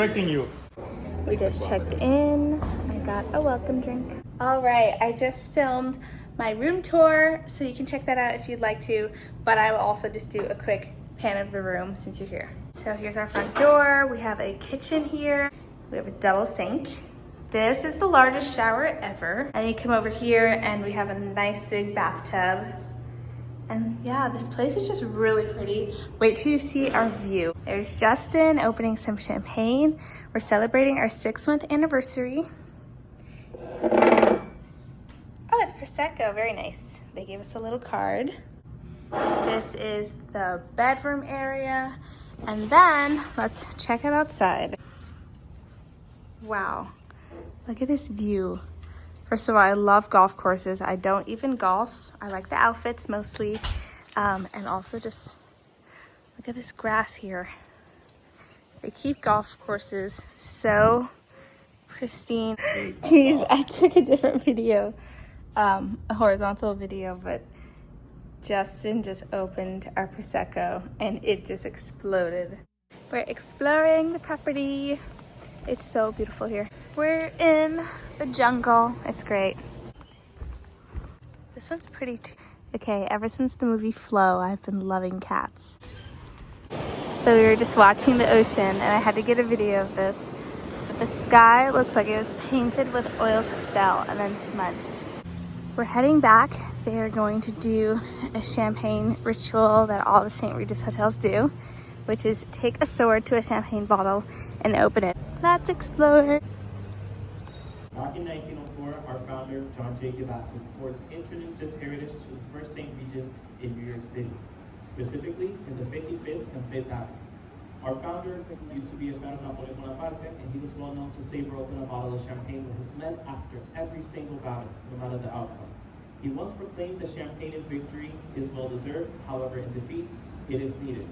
expecting you. We just checked in. I got a welcome drink. All right, I just filmed my room tour, so you can check that out if you'd like to, but I will also just do a quick pan of the room since you're here. So here's our front door. We have a kitchen here. We have a double sink. This is the largest shower ever. And you come over here and we have a nice big bathtub. And yeah, this place is just really pretty. Wait till you see our view. There's Justin opening some champagne. We're celebrating our 6th anniversary. Oh, it's Prosecco, very nice. They gave us a little card. This is the bedroom area. And then let's check it outside. Wow, look at this view. First of all, I love golf courses. I don't even golf. I like the outfits mostly. And also just look at this grass here. They keep golf courses so pristine. Jeez, I took a different video, a horizontal video, but Justin just opened our Prosecco and it just exploded. We're exploring the property. It's so beautiful here. We're in the jungle. It's great. This one's pretty too. Okay, ever since the movie Flow, I've been loving cats. So we were just watching the ocean and I had to get a video of this. But the sky looks like it was painted with oil pastel and then smudged. We're heading back. They are going to do a champagne ritual that all the St. Regis hotels do, which is take a sword to a champagne bottle and open it. Let's explore. Back in 1904, our founder, John Jacob Astor IV, introduced his heritage to the first St. Regis in New York City, specifically in the 55th and 5th Avenue. Our founder used to be a fan of Napoleon Bonaparte, and he was well known to savor open a bottle of champagne with his men after every single battle, no matter the outcome. He once proclaimed that champagne in victory is well deserved, however in defeat, it is needed.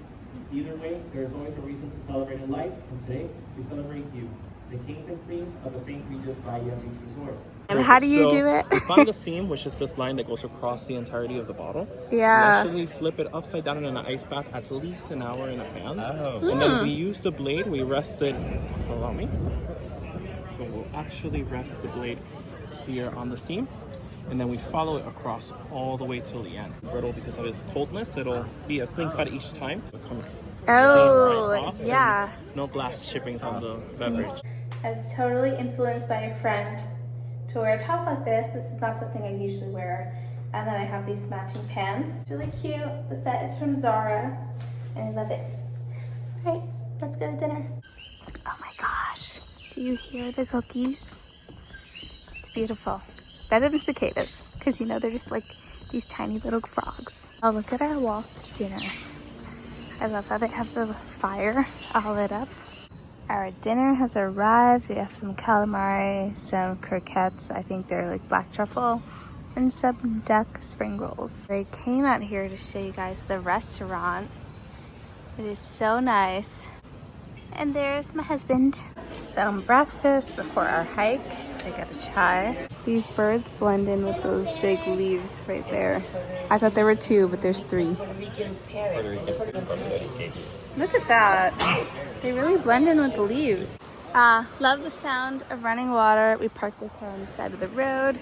Either way, there is always a reason to celebrate in life, and today we celebrate you, the kings and queens of the St. Regis Bahia Beach Resort. And how do you do it? We find the seam, which is this line that goes across the entirety of the bottle. Yeah. We actually flip it upside down in an ice bath at least an hour in advance. And then we use the blade, we rest it, allow me. So we'll actually rest the blade here on the seam. And then we follow it across all the way till the end. Brittle because of its coldness, it'll be a clean cut each time. It comes right off, yeah. No glass chippings on the beverage. I was totally influenced by a friend to wear a top like this. This is not something I usually wear. And then I have these matching pants. It's really cute. The set is from Zara and I love it. All right, let's go to dinner. Oh my gosh, do you hear the cookies? It's beautiful. Better than cicadas, because you know they're just like these tiny little frogs. Oh, look at our walk to dinner. I love how they have the fire all lit up. Our dinner has arrived. We have some calamari, some croquettes. I think they're like black truffle, and some duck spring rolls. I came out here to show you guys the restaurant. It is so nice. And there's my husband. Some breakfast before our hike. I got a chai. These birds blend in with those big leaves right there. I thought there were 2, but there's 3. Look at that. They really blend in with the leaves. Love the sound of running water. We parked our car on the side of the road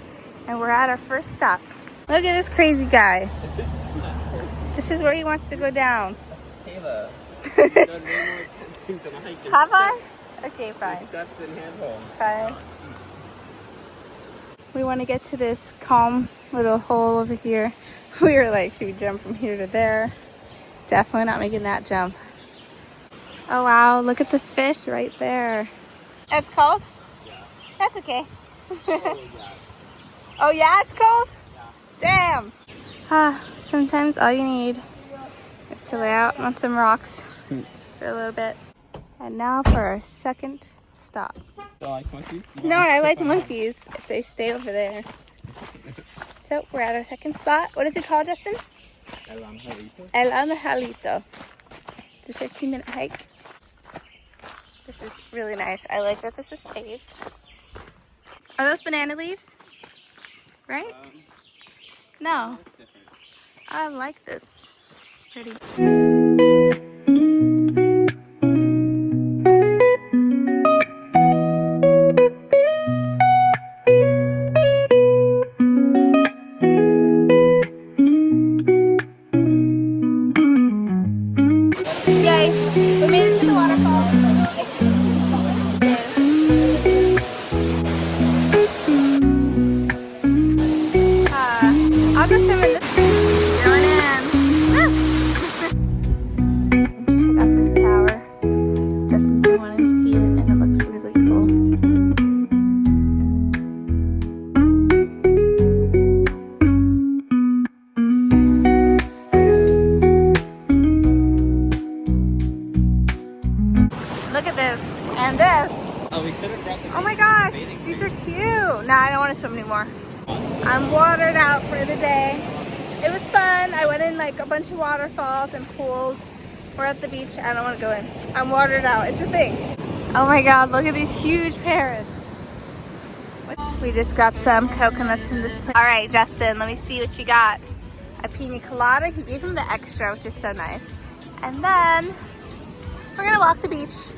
and we're at our first stop. Look at this crazy guy. This is where he wants to go down. Kayla, Have I? Okay, fine. Steps and handhold. Fine. We want to get to this calm little hole over here. We were like, should we jump from here to there? Definitely not making that jump. Oh wow, look at the fish right there. It's cold? Yeah. That's okay. Yeah. Oh yeah, it's cold? Yeah. Damn. Sometimes all you need is to lay out on some rocks for a little bit. And now for our second stop. Do you like monkeys? No, I like monkeys if they stay over there. So we're at our second spot. What is it called, Justin? El Angelito. El Angelito. It's a 15-minute hike. This is really nice. I like that this is paved. Are those banana leaves? Right? No. I like this. It's pretty. us swim in the pool. Going in. Check out this tower. Justin's been wanting to see it, and it looks really cool. Look at this and this. Oh, we should have brought the Oh my gosh, these are cute. Nah, I don't want to swim anymore. I'm watered out for the day. It was fun. I went in like a bunch of waterfalls and pools. We're at the beach. I don't want to go in. I'm watered out. It's a thing. Oh my God, look at these huge parrots. We just got some coconuts from this place. All right, Justin, let me see what you got. A pina colada. He gave him the extra, which is so nice. And then we're gonna walk the beach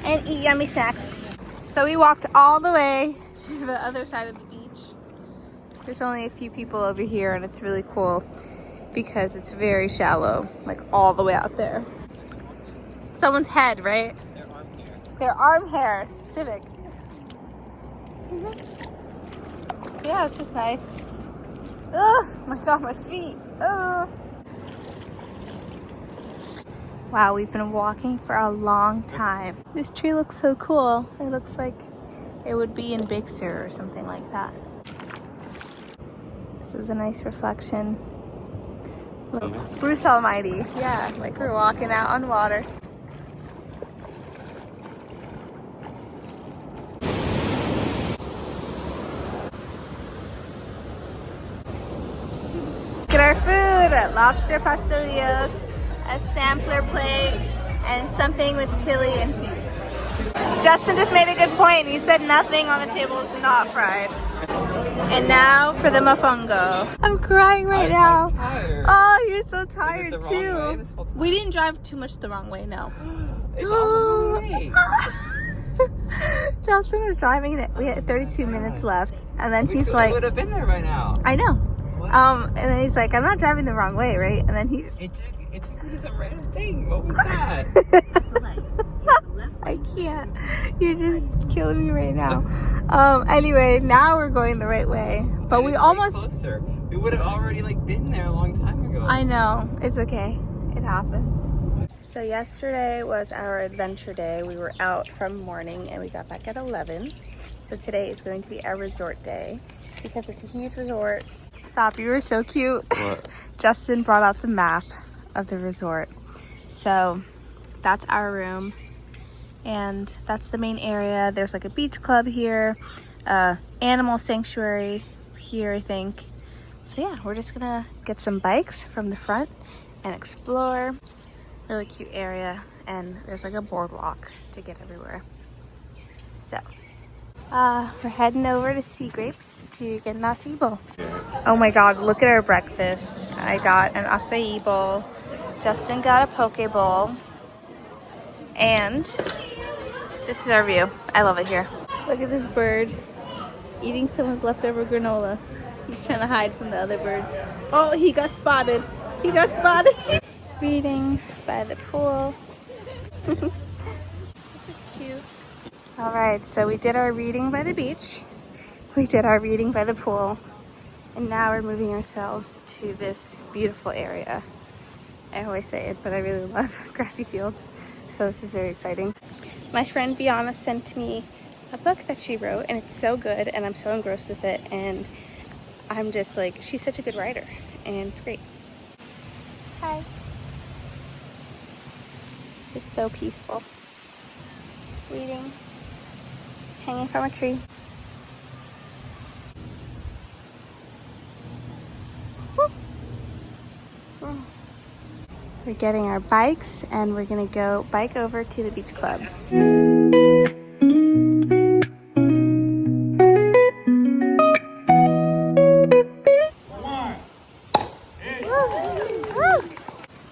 and eat yummy snacks. So we walked all the way to the other side of the beach. There's only a few people over here, and it's really cool because it's very shallow, like all the way out there. Someone's head, right? Their arm hair. Their arm hair, specific. Yeah, it's just nice. Oh my God, my feet. Ugh. Wow, we've been walking for a long time. This tree looks so cool. It looks like it would be in Big Sur or something like that. This is a nice reflection. Look, Bruce Almighty. Yeah, like we're walking out on water. Look at our food. Lobster pastelillos, a sampler plate, and something with chili and cheese. Justin just made a good point. He said nothing on the table is not fried. And now for the mofongo. I'm crying right now. I'm tired. Oh, you're so tired the wrong too. way this whole time? We didn't drive too much the wrong way, no. It's all the way. Justin was driving it. We had 32 minutes left. And then he's We like, would have been there by now. I know. What? And then he's like, I'm not driving the wrong way, right? And then he's It took me to some random thing. What was that? I can't. You're just killing me right now. Anyway, now we're going the right way. But And we it's almost... way closer. We would have already been there a long time ago. I know. It's okay. It happens. So yesterday was our adventure day. We were out from morning and we got back at 11. So today is going to be our resort day because it's a huge resort. Stop, you were so cute. What? Justin brought out the map of the resort. So that's our room. And that's the main area. There's like a beach club here, animal sanctuary here, I think. So yeah, we're just gonna get some bikes from the front and explore. Really cute area, and there's like a boardwalk to get everywhere. So we're heading over to Sea Grapes to get an acai bowl. Oh my God, look at our breakfast. I got an acai bowl. Justin got a poke bowl. And this is our view. I love it here. Look at this bird eating someone's leftover granola. He's trying to hide from the other birds. Oh, he got spotted. He got spotted. Reading by the pool. This is cute. All right, so we did our reading by the beach. We did our reading by the pool. And now we're moving ourselves to this beautiful area. I always say it, but I really love grassy fields. So this is very exciting. My friend Biana sent me a book that she wrote, and it's so good, and I'm so engrossed with it, and I'm just like, she's such a good writer, and it's great. Hi. This is so peaceful. Reading, hanging from a tree. Woo. Oh. We're getting our bikes and we're gonna go bike over to the beach club.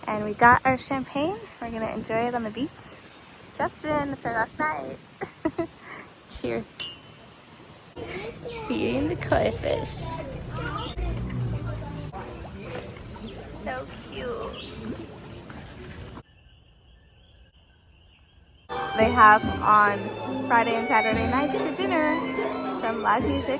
And we got our champagne. We're gonna enjoy it on the beach. Justin, it's our last night. Cheers. Eating the koi fish. So cute. They have on Friday and Saturday nights for dinner some live music.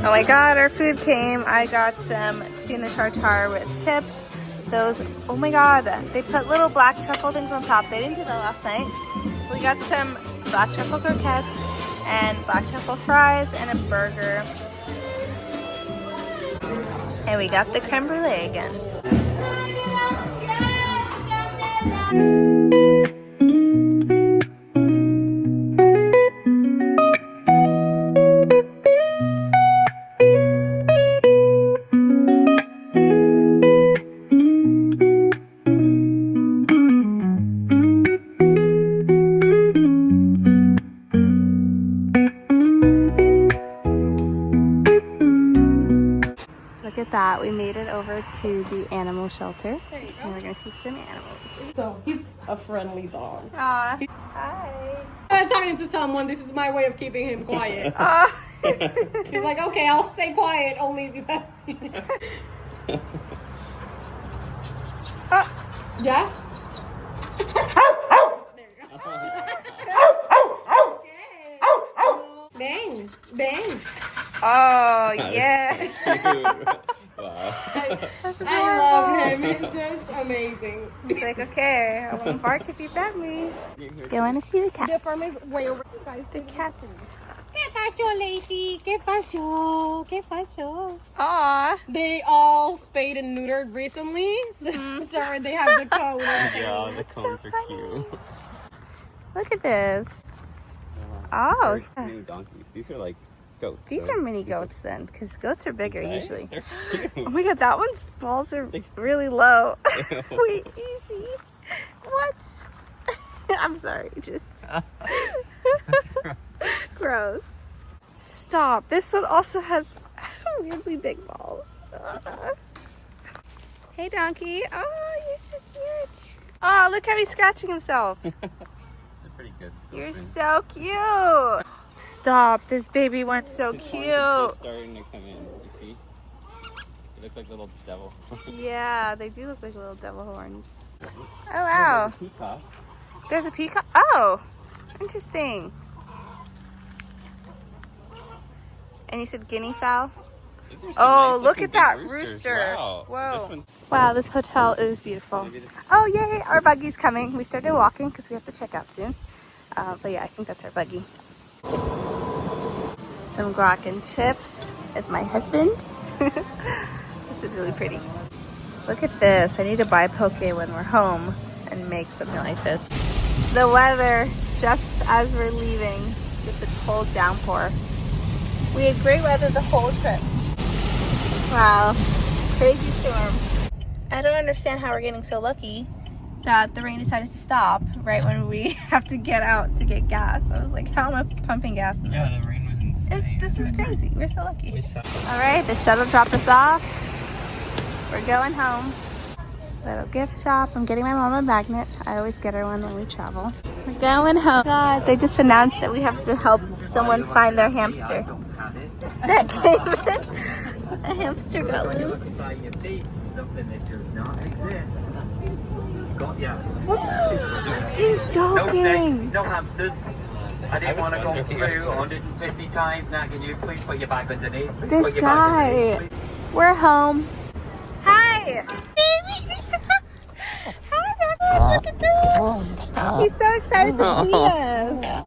Oh my god, our food came. I got some tuna tartare with chips. Those, oh my god, they put little black truffle things on top. They didn't do that last night. We got some black truffle croquettes and black truffle fries and a burger. And we got the creme brulee again. Look at that. We made it over to the animal shelter. And we're going to see some animals. So he's a friendly dog. Aw. Hi. I'm talking to someone. This is my way of keeping him quiet. He's like, okay, I'll stay quiet only if you have me. Yeah? There you go. Okay. Bang. Bang. Oh, yeah. Wow. I love him. He's just amazing. He's like, okay, I won't bark if you pet me. Do you want to see the The cats? farm is way over. Guys, The cats. ¿Qué pasó, lady? ¿Qué pasó? ¿Qué pasó? Aw. They all spayed and neutered recently, so, so they have the cone. Yeah, the cones are cute. Look at this. Oh. There's mini donkeys. These are like goats. These so are mini these are- goats then, because goats are bigger Right? usually. They're cute. Oh my god, that one's balls are really low. Wait, easy. What? I'm sorry, just gross. Stop. This one also has weirdly big balls. Hey, donkey. Oh, you're so cute. Oh, look how he's scratching himself. They're pretty good. You're so cute. Stop. This baby went so These cute. horns are starting to come in. You see? They look like little devil. Yeah, they do look like little devil horns. Oh, Oh, wow. there's a peacock. There's a peacock. Oh, interesting. And you said guinea fowl? These are some Oh, nice look looking at that big rooster. Wow. Whoa. This one, Wow, this hotel is beautiful. maybe this- Oh, yay, our buggy's coming. We started walking because we have to check out soon. But yeah, I think that's our buggy. Some guac and chips with my husband. This is really pretty. Look at this. I need to buy poke when we're home and make something like this. The weather, just as we're leaving, just a cold downpour. We had great weather the whole trip. Wow, crazy storm. I don't understand how we're getting so lucky that the rain decided to stop right when we have to get out to get gas. I was like, how am I pumping gas in this? the rain was insane. This is crazy. We're so lucky. We saw- All right, the shuttle dropped us off. We're going home. Little gift shop. I'm getting my mom a magnet. I always get her one when we travel. We're going home. God, they just announced that we have to help someone find their hamster. That came in. A hamster got loose. He's joking. No hamsters. I didn't want to go through 150 times. Now, can you please put your bag underneath? Please This put your bag guy. underneath, please. We're home. Hi. Hi, Daddy. Look at this. He's so excited to see us.